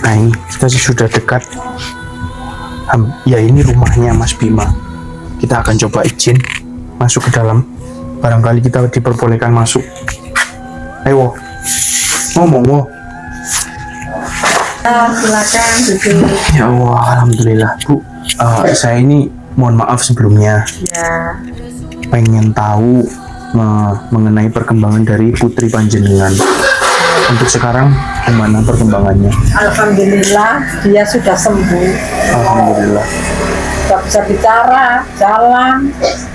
Nah ini kita sudah dekat. Ya ini rumahnya Mas Bima. Kita akan coba izin masuk ke dalam. Barangkali kita diperbolehkan masuk. Ayo, ngomong wo. Silakan duduk. Ya Allah, alhamdulillah Bu. Saya ini mohon maaf sebelumnya. Ya, Pengen tahu mengenai perkembangan dari putri panjenengan. Untuk sekarang gimana perkembangannya? alhamdulillah dia sudah sembuh. Alhamdulillah. Sudah bisa bicara, jalan,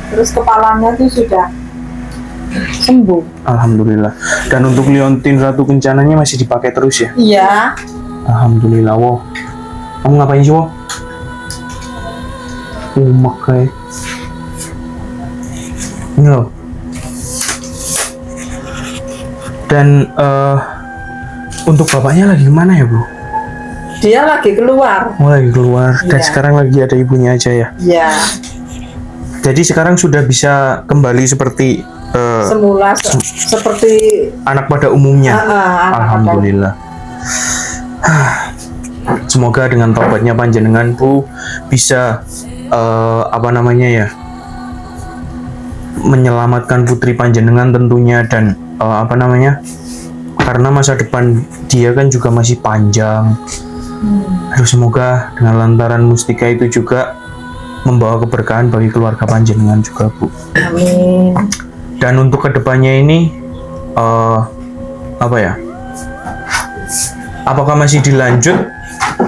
terus kepalanya tuh sudah sembuh. Alhamdulillah. Dan untuk liontin Ratu Kencananya masih dipakai terus ya? Iya, Alhamdulillah. Wow. Kamu ngapain sih, Wo? Makai. Ini loh. Dan untuk bapaknya lagi mana ya, Bu? dia lagi keluar. Oh, lagi keluar. Dan Iya. sekarang lagi ada ibunya aja ya? Iya, Jadi sekarang sudah bisa kembali seperti semula seperti anak pada umumnya. anak-anak. Alhamdulillah. Semoga dengan taubatnya panjenengan Bu bisa apa namanya ya, menyelamatkan putri panjenengan tentunya, dan apa namanya, karena masa depan dia kan juga masih panjang. Aduh, semoga dengan lantaran mustika itu juga membawa keberkahan bagi keluarga panjenengan juga Bu. Amin. Dan untuk kedepannya ini apa ya, apakah masih dilanjut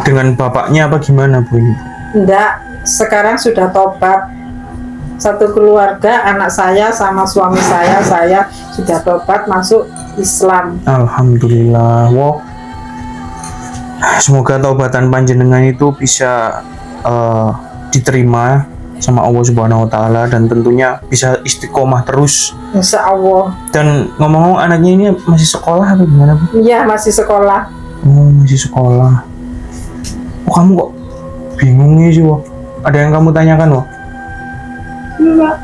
dengan bapaknya apa gimana Bu ini? Enggak, sekarang sudah tobat. Satu keluarga, anak saya sama suami saya sudah tobat masuk Islam. Alhamdulillah. Wow. Semoga taubatan panjenengan itu bisa diterima sama Allah Subhanahu wa taala, dan tentunya bisa istiqomah terus. Insya Allah. Dan ngomong-ngomong, anaknya ini masih sekolah apa gimana, Bu? Iya, masih sekolah. Oh, masih sekolah. Oh, kamu kok bingung nih sih, Wo? Ada yang kamu tanyakan, Wo? Enggak.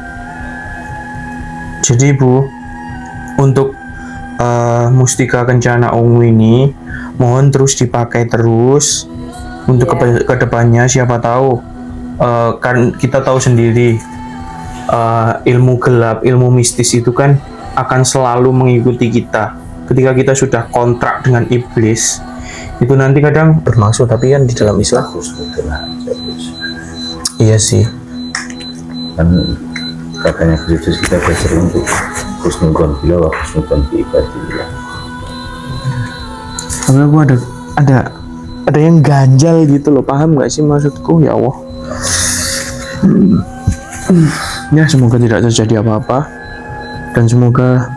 Jadi Bu, untuk mustika kencana ungu ini mohon terus dipakai terus untuk kedepannya. Siapa tahu, kan kita tahu sendiri, ilmu gelap, ilmu mistis itu kan akan selalu mengikuti kita. Ketika kita sudah kontrak dengan iblis, itu nanti kadang bermaksud, tapi kan di dalam Islam iya sih. Kan katanya Kristus kita belajar untuk husnudon bila wa husnudon bi ibadillah. Tapi aku ada yang ganjal gitu loh, paham nggak sih maksudku ya Allah? Ya semoga tidak terjadi apa-apa, dan semoga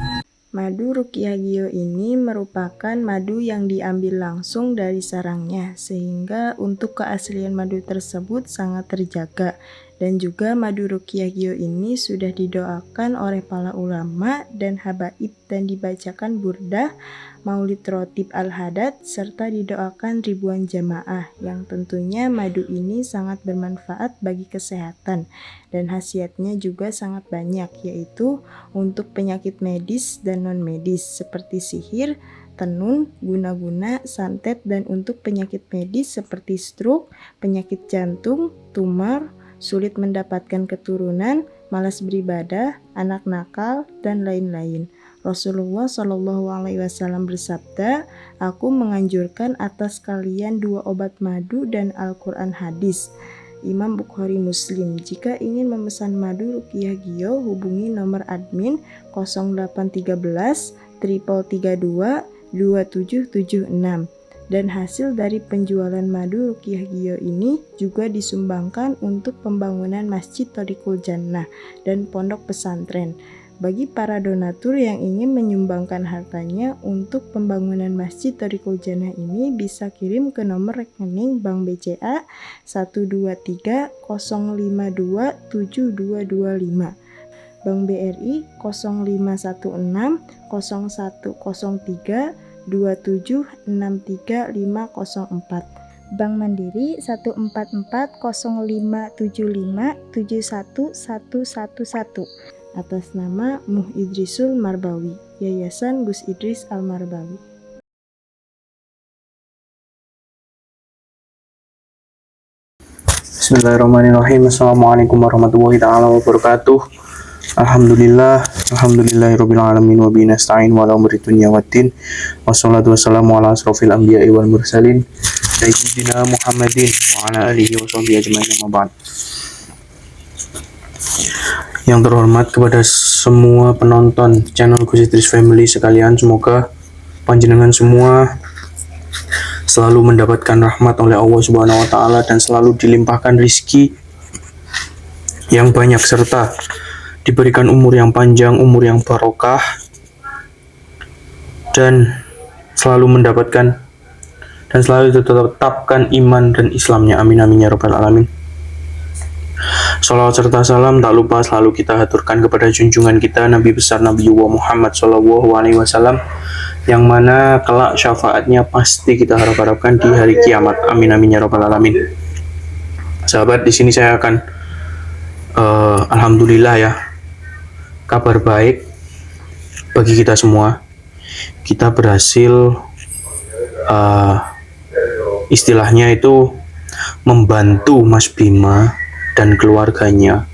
Madu Ruqyah Gio ini merupakan madu yang diambil langsung dari sarangnya, sehingga untuk keaslian madu tersebut sangat terjaga. Dan juga madu Ruqyah Gio ini sudah didoakan oleh para ulama dan habaib, dan dibacakan burdah, maulid rotib al-hadad, serta didoakan ribuan jamaah, yang tentunya madu ini sangat bermanfaat bagi kesehatan. Dan khasiatnya juga sangat banyak, yaitu untuk penyakit medis dan non-medis seperti sihir, tenun, guna-guna, santet, dan untuk penyakit medis seperti stroke, penyakit jantung, tumor, sulit mendapatkan keturunan, malas beribadah, anak nakal, dan lain-lain. Rasulullah Shallallahu Alaihi Wasallam bersabda, "Aku menganjurkan atas kalian 2 obat madu dan Al-Quran hadis." Imam Bukhari Muslim. Jika ingin memesan madu Ruqyah Gio, hubungi nomor admin 0813 332 2776. Dan hasil dari penjualan madu Ruqyah Gio ini juga disumbangkan untuk pembangunan Masjid Thoriqul Jannah dan pondok pesantren. Bagi para donatur yang ingin menyumbangkan hartanya untuk pembangunan Masjid Thoriqul Jannah ini, bisa kirim ke nomor rekening Bank BCA 123 052 7225, Bank BRI 0516 0103 2763504, Bank Mandiri 144 0575 71111, atas nama Muh Idrisul Marbawi, Yayasan Gus Idris Al Marbawi. Bismillahirrahmanirrahim. Assalamualaikum warahmatullahi taala wabarakatuh. Alhamdulillahirabbil alamin wa bihi nasta'in wa ala umuri dunya waddin. Wassalatu wassalamu ala asrofil anbiya'i wal mursalin sayyidina Muhammadin wa ala alihi wa sahbihi ajmain, amma ba'd. Yang terhormat kepada semua penonton channel Gus Idris Family sekalian, semoga panjenengan semua selalu mendapatkan rahmat oleh Allah Subhanahu wa taala dan selalu dilimpahkan rizki yang banyak serta diberikan umur yang panjang, umur yang barokah, dan selalu mendapatkan dan selalu ditetapkan iman dan Islamnya. Amin amin ya rabbal alamin. Salawat serta salam tak lupa selalu kita haturkan kepada junjungan kita Nabi besar Nabiullah Muhammad SAW, yang mana kelak syafaatnya pasti kita harapkan di hari kiamat. Amin amin ya rabbal alamin. Sahabat, di sini saya akan alhamdulillah ya, kabar baik bagi kita semua. Kita berhasil istilahnya itu membantu Mas Bima dan keluarganya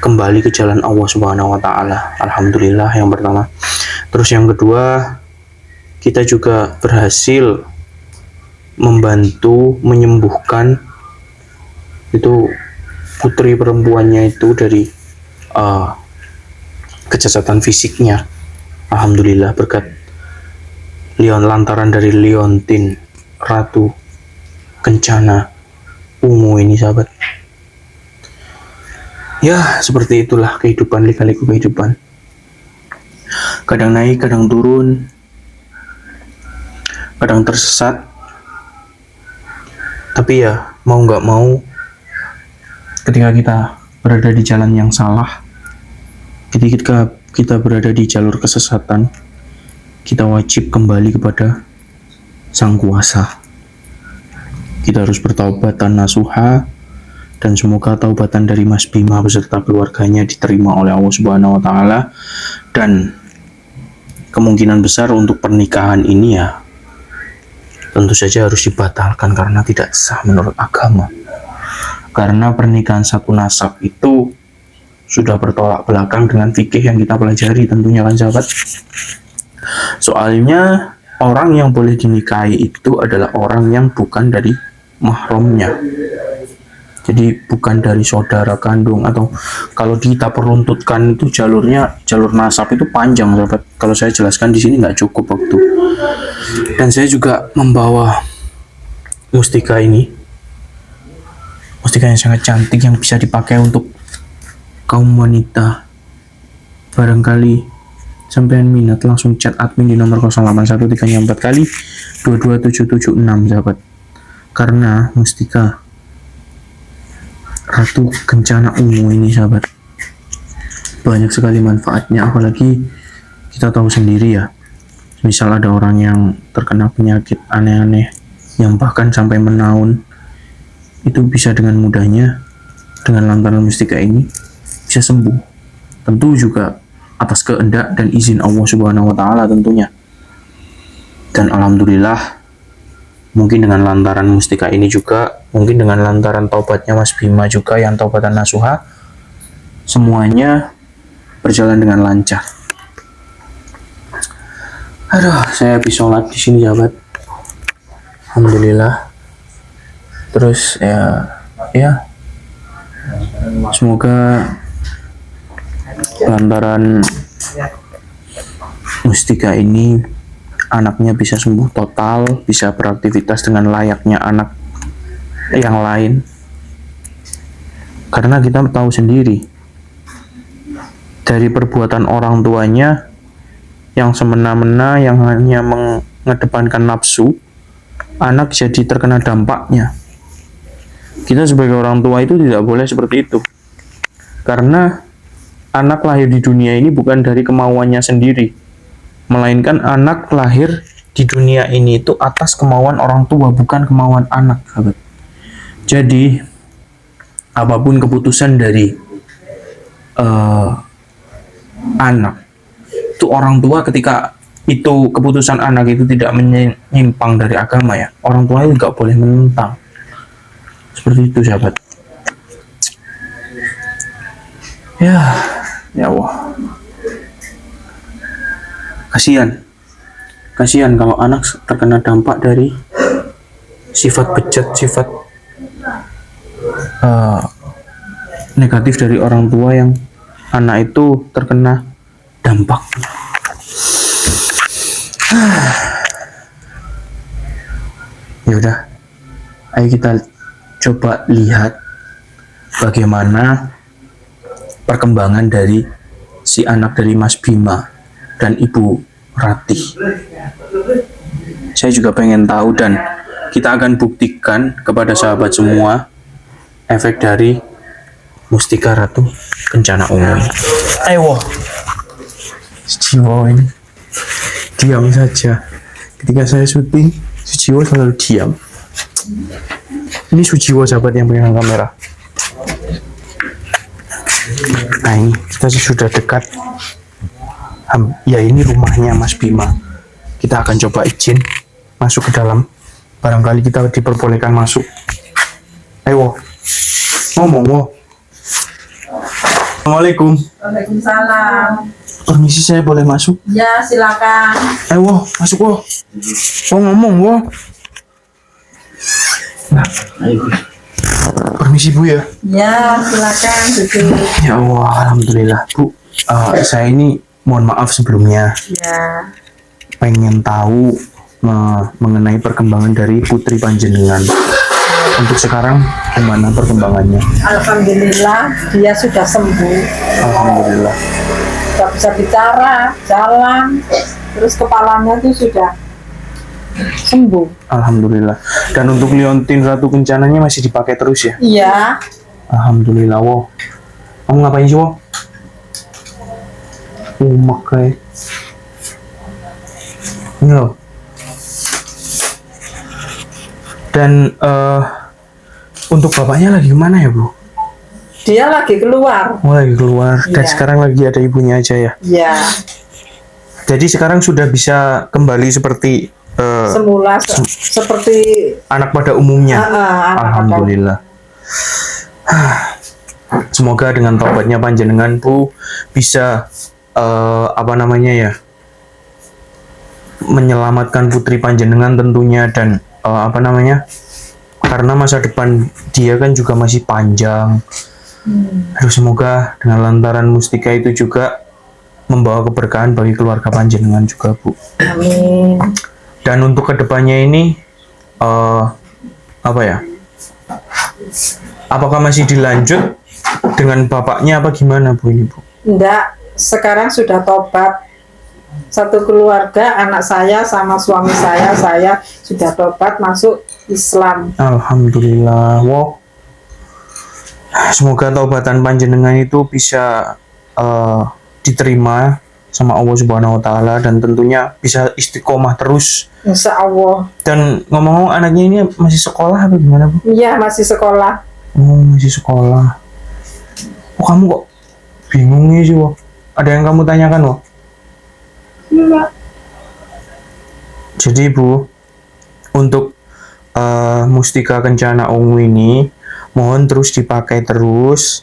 kembali ke jalan Allah Subhanahu wa taala. Alhamdulillah yang pertama. Terus yang kedua, kita juga berhasil membantu menyembuhkan itu putri perempuannya itu dari kecacatan fisiknya. Alhamdulillah berkat lantaran dari Liontin Ratu Kencana Ungu ini, sahabat. Ya, seperti itulah kehidupan, lika-liku kehidupan. Kadang naik, kadang turun, kadang tersesat. Tapi ya, mau nggak mau, ketika kita berada di jalan yang salah, ketika kita berada di jalur kesesatan, kita wajib kembali kepada Sang Kuasa. Kita harus bertaubat dan nasuha, dan semoga taubatan dari Mas Bima beserta keluarganya diterima oleh Allah Subhanahu wa taala. Dan kemungkinan besar untuk pernikahan ini ya tentu saja harus dibatalkan karena tidak sah menurut agama. Karena pernikahan satu nasab itu sudah bertolak belakang dengan fikih yang kita pelajari tentunya kan, sahabat. Soalnya orang yang boleh dinikahi itu adalah orang yang bukan dari mahramnya. Jadi bukan dari saudara kandung, atau kalau kita peruntutkan itu jalurnya, jalur nasab itu panjang, sahabat. Kalau saya jelaskan di sini nggak cukup waktu. Dan saya juga membawa mustika ini, mustika yang sangat cantik yang bisa dipakai untuk kaum wanita. Barangkali sampean minat, langsung chat admin di nomor 0813 kali 22776, sahabat. Karena mustika Ratu Kencana Ungu ini, sahabat, banyak sekali manfaatnya. Apalagi kita tahu sendiri ya, misal ada orang yang terkena penyakit aneh-aneh yang bahkan sampai menaun, itu bisa dengan mudahnya dengan lantaran mustika ini bisa sembuh. Tentu juga atas kehendak dan izin Allah Subhanahu wa taala tentunya. Dan alhamdulillah, mungkin dengan lantaran mustika ini juga, mungkin dengan lantaran taubatnya Mas Bima juga yang taubatan nasuha, semuanya berjalan dengan lancar. Aduh, saya habis sholat di sini, sahabat. Alhamdulillah. Terus ya semoga lantaran mustika ini anaknya bisa sembuh total, bisa beraktivitas dengan layaknya anak yang lain. Karena kita tahu sendiri, dari perbuatan orang tuanya yang semena-mena, yang hanya mengedepankan nafsu, anak jadi terkena dampaknya. Kita sebagai orang tua itu tidak boleh seperti itu. Karena anak lahir di dunia ini bukan dari kemauannya sendiri, melainkan anak lahir di dunia ini itu atas kemauan orang tua, bukan kemauan anak, sahabat. Jadi apapun keputusan dari anak, itu orang tua ketika itu keputusan anak itu tidak menyimpang dari agama ya, orang tua itu nggak boleh menentang. Seperti itu sahabat. Ya Allah. Kasihan kalau anak terkena dampak dari sifat bejat, sifat negatif dari orang tua yang anak itu terkena dampak. Ya udah, ayo kita coba lihat bagaimana perkembangan dari si anak dari Mas Bima dan Ibu Ratih. Saya juga pengen tahu dan kita akan buktikan kepada sahabat semua efek dari Mustika Ratu Kencana Ungu. Ayo, Sujiwo ini diam saja. Ketika saya syuting, Sujiwo selalu diam. Ini Sujiwo sahabat yang pegang kamera. Nah ini kita sudah dekat. Ya ini rumahnya Mas Bima. Kita akan coba izin masuk ke dalam. Barangkali kita diperbolehkan masuk. Ayo, ngomong wo. Assalamualaikum. Waalaikumsalam. Permisi, saya boleh masuk? Ya, silakan. Ayo wo, masuk wo. Oh ngomong wo. Nah, permisi Bu ya. Ya, silakan duduk. Ya Allah, alhamdulillah Bu. Saya ini mohon maaf sebelumnya. Ya. Pengen tahu mengenai perkembangan dari Putri Panjenengan. Untuk sekarang gimana perkembangannya? Alhamdulillah dia sudah sembuh. Alhamdulillah. Sudah bisa bicara, jalan, terus kepalanya itu sudah sembuh. Alhamdulillah. Dan untuk liontin Ratu Kencananya masih dipakai terus ya? Iya. Alhamdulillah wo. Kamu ngapain sih wo? Makai. Ini loh. Dan untuk bapaknya lagi kemana ya Bu? Dia lagi keluar. Oh lagi keluar. Dan Iya. sekarang lagi ada ibunya aja ya? Iya. Jadi sekarang sudah bisa kembali seperti Semula seperti anak pada umumnya. anak Alhamdulillah. Semoga dengan taubatnya panjenengan Bu bisa menyelamatkan putri panjenengan tentunya dan karena masa depan dia kan juga masih panjang. Aduh, semoga dengan lantaran mustika itu juga membawa keberkahan bagi keluarga panjenengan juga Bu. Amin. Dan untuk kedepannya ini apakah masih dilanjut dengan bapaknya apa gimana Bu ini Bu? Enggak, sekarang sudah tobat. Satu keluarga, anak saya sama suami saya sudah tobat masuk Islam. Alhamdulillah. Wow. Semoga taubatan panjenengan itu bisa diterima sama Allah Subhanahu wa taala dan tentunya bisa istiqomah terus. Insya Allah. Dan ngomong-ngomong anaknya ini masih sekolah apa gimana Bu? Iya, masih sekolah. Oh, masih sekolah. Oh, kamu kok bingung nih sih, Wo? Ada yang kamu tanyakan, Wo? Iya. Jadi Bu, untuk Mustika Kencana Ungu ini mohon terus dipakai terus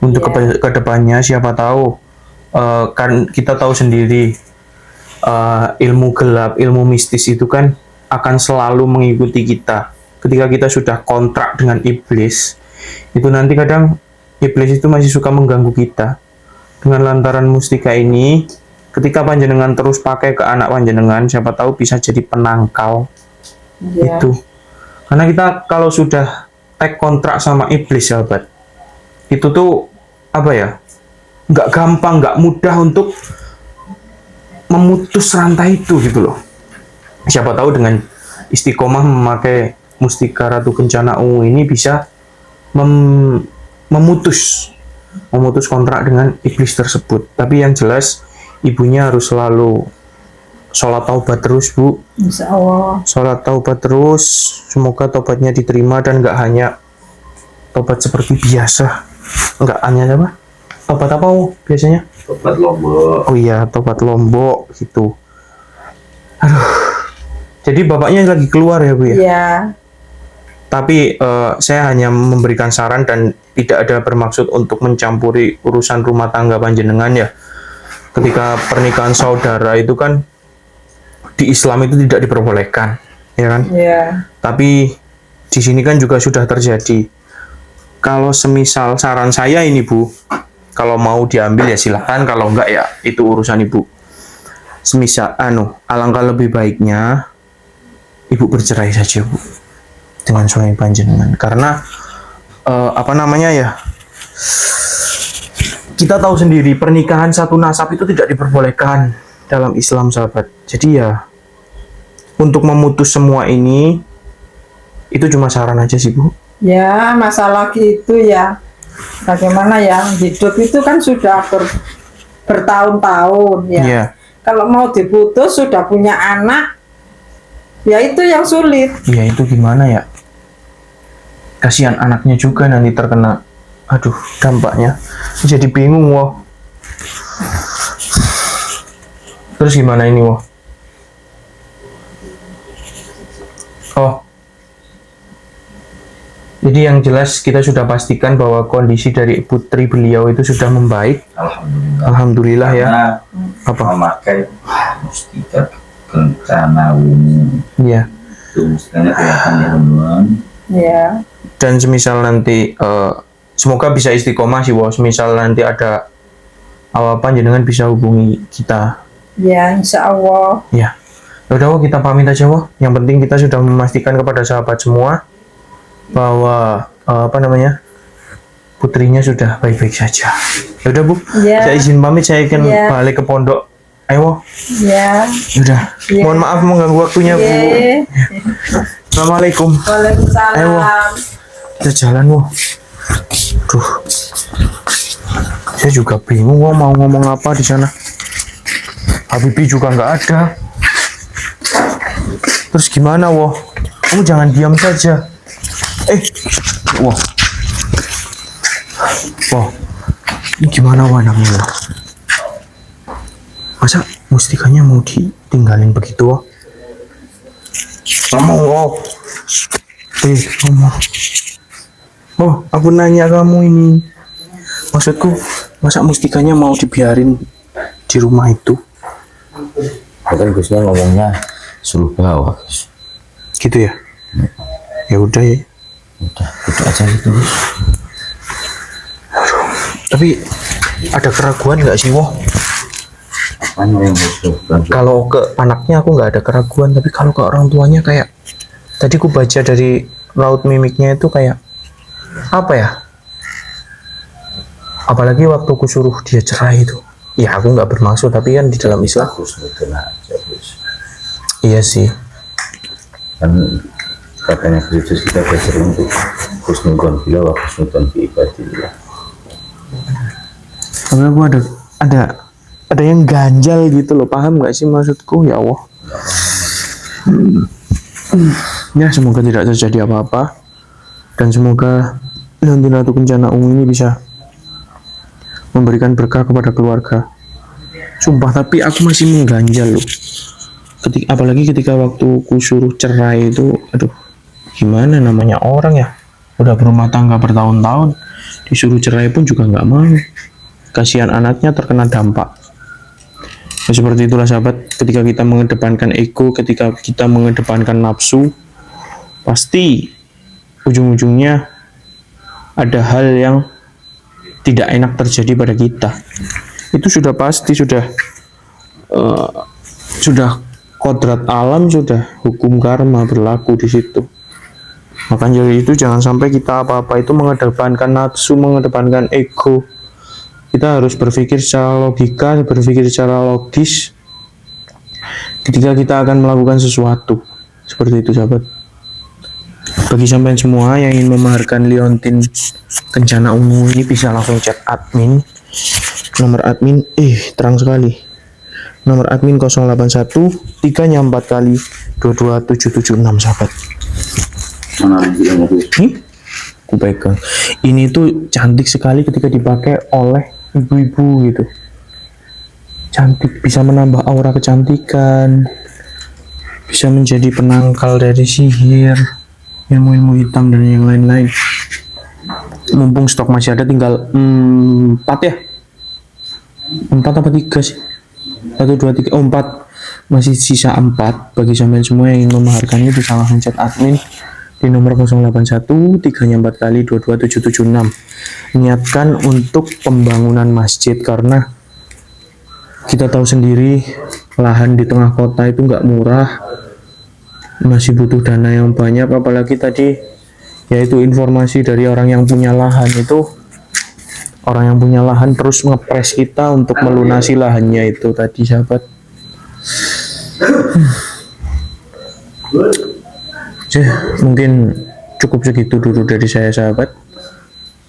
untuk kedepannya. Siapa tahu kan kita tahu sendiri ilmu gelap, ilmu mistis itu kan akan selalu mengikuti kita. Ketika kita sudah kontrak dengan iblis, itu nanti kadang iblis itu masih suka mengganggu kita. Dengan lantaran mustika ini, ketika panjenengan terus pakai ke anak panjenengan, siapa tahu bisa jadi penangkal. Iya. Itu karena kita kalau sudah take kontrak sama iblis sahabat, itu tuh nggak gampang, nggak mudah untuk memutus rantai itu gitu loh. Siapa tahu dengan istiqomah memakai Mustika Ratu Kencana Ungu ini bisa memutus kontrak dengan iblis tersebut. Tapi yang jelas ibunya harus selalu sholat taubat terus Bu. Insya Allah. Sholat taubat terus, semoga taubatnya diterima dan nggak hanya taubat seperti biasa. Nggak hanya apa? Taubat apa biasanya? Tobat Lombok. Oh iya, taubat Lombok gitu. Aduh. Jadi bapaknya lagi keluar ya Bu ya? Iya. Tapi saya hanya memberikan saran dan tidak ada bermaksud untuk mencampuri urusan rumah tangga panjenengan ya. Ketika pernikahan saudara itu kan di Islam itu tidak diperbolehkan, ya kan? Ya. Tapi di sini kan juga sudah terjadi. Kalau semisal saran saya ini Bu, kalau mau diambil ya silahkan, kalau enggak ya itu urusan Ibu. Semisal alangkah lebih baiknya Ibu bercerai saja Bu dengan suami panjenengan, karena apa namanya ya, kita tahu sendiri pernikahan satu nasab itu tidak diperbolehkan dalam Islam sahabat. Jadi ya untuk memutus semua ini itu cuma saran aja sih Bu. Ya, masalah gitu ya. Bagaimana ya, hidup itu kan sudah bertahun-tahun ya. Iya. Kalau mau diputus sudah punya anak, ya itu yang sulit. Ya itu gimana ya? Kasihan anaknya juga nanti terkena, aduh dampaknya. Jadi bingung woh. Terus gimana ini woh? Oh. Jadi yang jelas kita sudah pastikan bahwa kondisi dari putri beliau itu sudah membaik. Alhamdulillah ya. Karena Apa? memakai mustika kencana wuni. Iya. Itu mustikanya kelihatan ya teman-teman. Ya. Dan semisal nanti semoga bisa istiqomah sih woh. Semisal nanti ada apa jangan bisa hubungi kita. Ya, insya Allah. Ya. Udah woh, kita pamit aja woh. Yang penting kita sudah memastikan kepada sahabat semua bahwa apa namanya, putrinya sudah baik-baik saja. Ya udah Bu, Ya. saya izin pamit, saya akan Ya. balik ke pondok. Ayo, Ya. udah. Ya. Mohon maaf mengganggu waktunya Bu. Ya. Assalamualaikum. Waalaikumsalam. Ayo. Kita jalan Bu. Duh, saya juga bingung Wah, mau ngomong apa di sana. Habibie juga nggak ada. Terus gimana Woh? Kamu jangan diam saja. Wah. Wah. Ini gimana Wah namanya? Masa mustikanya mau ditinggalin begitu Wah? Ngomong Wah. Ngomong. Oh, aku nanya kamu ini. Maksudku, masa mustikanya mau dibiarin di rumah itu? Bahkan Gusnya ngomongnya suruh bawa Gus. Gitu ya? Ya udah ya. Udah, itu aja gitu. Tapi ada keraguan nggak sih Woh? Apanya yang harus dilakukan? Kalau ke anaknya aku nggak ada keraguan, tapi kalau ke orang tuanya kayak tadi aku baca dari raut mimiknya itu kayak apa ya? Apalagi waktu aku suruh dia cerai itu. Ya aku nggak bermaksud, tapi kan di dalam Islam. Gus betul aja Gus. Iya sih. Kan katanya Kristus kita belajar untuk husnudon bila wa husnudon fi ibadillah. Tapi aku ada yang ganjal gitu loh, paham nggak sih maksudku ya Allah? Ya semoga tidak terjadi apa-apa dan semoga Ratu Kencana Ungu ini bisa memberikan berkah kepada keluarga. Sumpah tapi aku masih mengganjal loh. Apalagi ketika waktu ku suruh cerai itu, aduh gimana namanya orang ya, udah berumah tangga bertahun-tahun disuruh cerai pun juga nggak mau. Kasihan anaknya terkena dampak. Nah, seperti itulah sahabat, ketika kita mengedepankan ego, ketika kita mengedepankan nafsu, pasti ujung-ujungnya ada hal yang tidak enak terjadi pada kita. Itu sudah pasti, sudah kodrat alam, sudah hukum karma berlaku di situ. Makanya dari itu jangan sampai kita apa-apa itu mengedepankan nafsu, mengedepankan ego. Kita harus berpikir secara logika, berpikir secara logis ketika kita akan melakukan sesuatu. Seperti itu sahabat. Bagi sampean semua yang ingin memaharkan liontin Kencana Ungu ini bisa langsung chat admin. Nomor admin terang sekali. Nomor admin 081 3-nya 4 kali 22776 sahabat. Mana videonya Gus? Aku pegang. Ini tuh cantik sekali ketika dipakai oleh ibu-ibu gitu. Cantik, bisa menambah aura kecantikan, bisa menjadi penangkal dari sihir. ilmu-ilmu hitam dan yang lain-lain. Mumpung stok masih ada, tinggal 4 ya, 4 apa 3 sih, 1, 2, 3, 4, masih sisa 4. Bagi sampean semua yang ingin memaharkannya bisa langsung chat admin di nomor 081 3 4 kali 22776. Niatkan untuk pembangunan masjid, karena kita tahu sendiri lahan di tengah kota itu nggak murah, masih butuh dana yang banyak. Apalagi tadi yaitu informasi dari orang yang punya lahan itu, orang yang punya lahan terus ngepres kita untuk melunasi lahannya itu tadi, sahabat. Mungkin cukup segitu dulu dari saya, sahabat.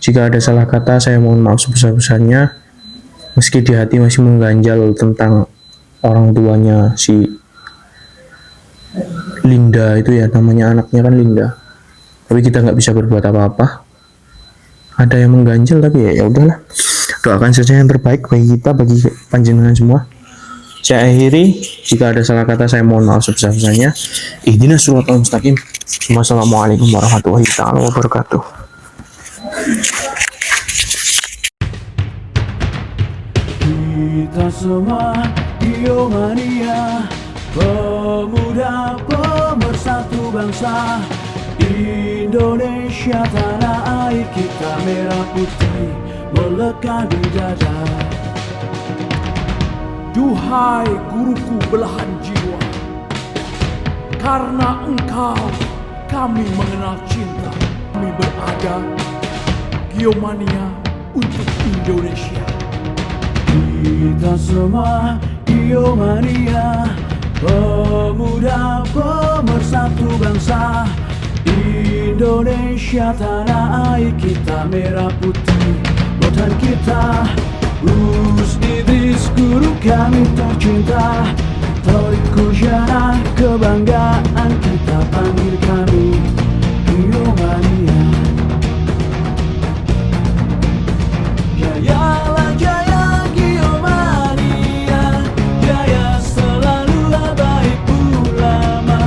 Jika ada salah kata, saya mohon maaf sebesar-besarnya. Meski di hati masih mengganjal tentang orang tuanya si Linda itu ya, namanya anaknya kan Linda. Tapi kita nggak bisa berbuat apa-apa. Ada yang mengganjal, tapi ya udahlah. Doakan saja yang terbaik bagi kita, bagi panjenengan semua. Saya akhiri, jika ada salah kata saya mohon maaf sebesar-besarnya. Ihdinas siratal mustaqim. Wassalamualaikum warahmatullahi wabarakatuh. Kita semua Biomania, pemuda pemersatu bangsa Indonesia, tanah air kita merah putih melekat di dada. Duhai guruku belahan jiwa, karena engkau kami mengenal cinta. Kami berada Biomania untuk Indonesia. Kita semua Biomania, pemuda pemersatu bangsa Indonesia, tanah air kita merah putih buatan kita. Us Idris guru kami tercinta, Toriku Jana kebanggaan kita, panggil kami Biomania. Jayalah jaya Biomania, jaya selalu baik ulama,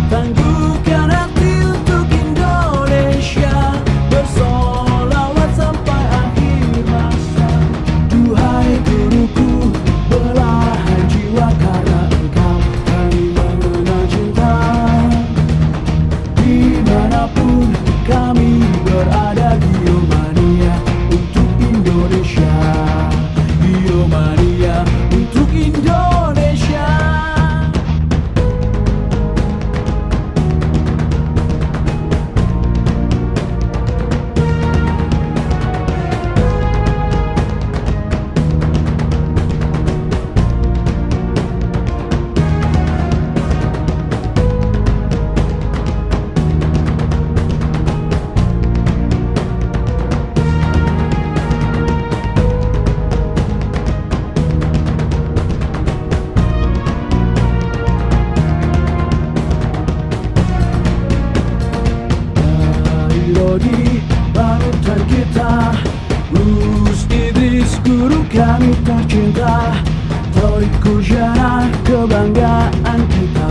tangguhkan hati untuk Indonesia, bersolawat sampai akhir masa. Duhai guruku belahan jiwa, karena engkau kami mengenal cinta. Dimanapun kami berada, Biomania untuk Indonesia. Biomania untuk Indonesia. Rodi panutan kita, Us Idris guru kami tercinta, Toriku Jana kebanggaan kita.